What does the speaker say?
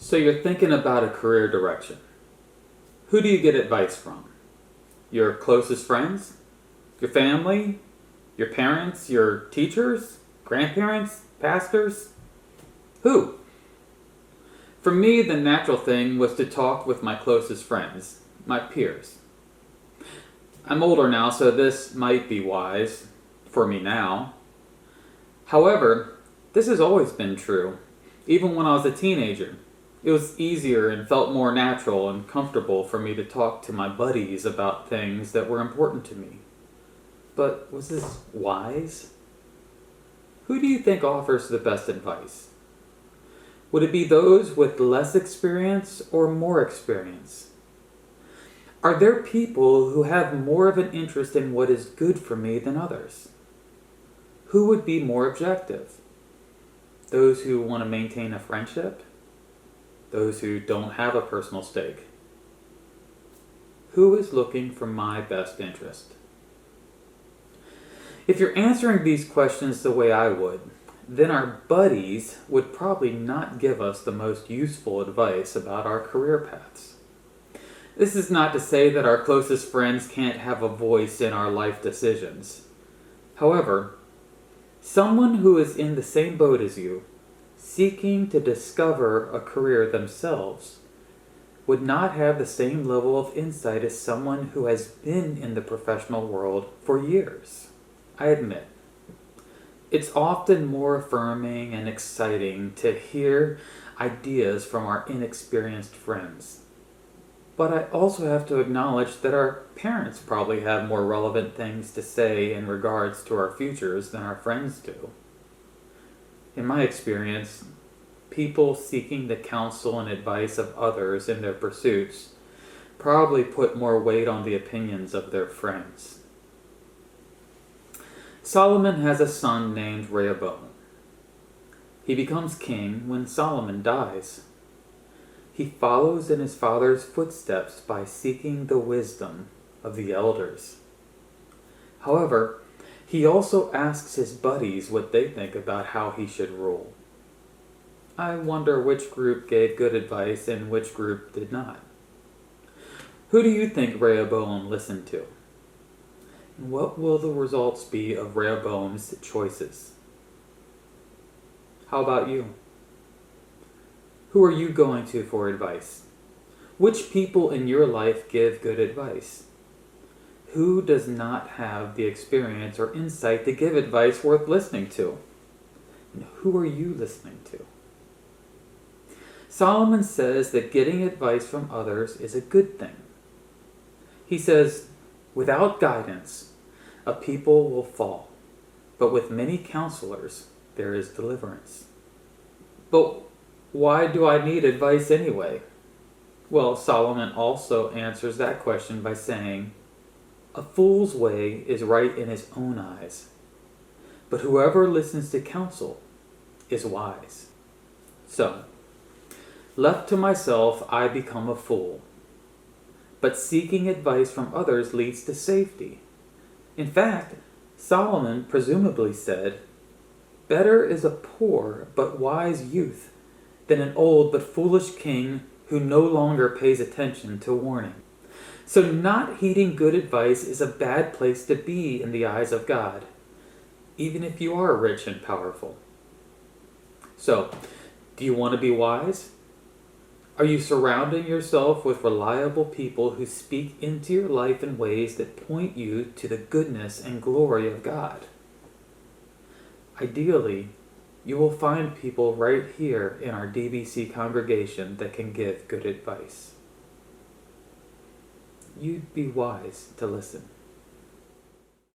So you're thinking about a career direction. Who do you get advice from? Your closest friends? Your family? Your parents? Your teachers? Grandparents? Pastors? Who? For me, the natural thing was to talk with my closest friends, my peers. I'm older now, so this might be wise for me now. However, this has always been true, even when I was a teenager. It was easier and felt more natural and comfortable for me to talk to my buddies about things that were important to me. But was this wise? Who do you think offers the best advice? Would it be those with less experience or more experience? Are there people who have more of an interest in what is good for me than others? Who would be more objective? Those who want to maintain a friendship? Those who don't have a personal stake? Who is looking for my best interest? If you're answering these questions the way I would, then our buddies would probably not give us the most useful advice about our career paths. This is not to say that our closest friends can't have a voice in our life decisions. However, someone who is in the same boat as you, seeking to discover a career themselves, would not have the same level of insight as someone who has been in the professional world for years. I admit, it's often more affirming and exciting to hear ideas from our inexperienced friends. But I also have to acknowledge that our parents probably have more relevant things to say in regards to our futures than our friends do. In my experience, people seeking the counsel and advice of others in their pursuits probably put more weight on the opinions of their friends. Solomon has a son named Rehoboam. He becomes king when Solomon dies. He follows in his father's footsteps by seeking the wisdom of the elders. However, he also asks his buddies what they think about how he should rule. I wonder which group gave good advice and which group did not. Who do you think Rehoboam listened to? And what will the results be of Rehoboam's choices? How about you? Who are you going to for advice? Which people in your life give good advice? Who does not have the experience or insight to give advice worth listening to? And who are you listening to? Solomon says that getting advice from others is a good thing. He says, without guidance, a people will fall, but with many counselors, there is deliverance. But why do I need advice anyway? Well, Solomon also answers that question by saying, a fool's way is right in his own eyes, but whoever listens to counsel is wise. So, left to myself, I become a fool. But seeking advice from others leads to safety. In fact, Solomon presumably said, better is a poor but wise youth than an old but foolish king who no longer pays attention to warning. So not heeding good advice is a bad place to be in the eyes of God, even if you are rich and powerful. So, do you want to be wise? Are you surrounding yourself with reliable people who speak into your life in ways that point you to the goodness and glory of God? Ideally, you will find people right here in our DBC congregation that can give good advice. You'd be wise to listen.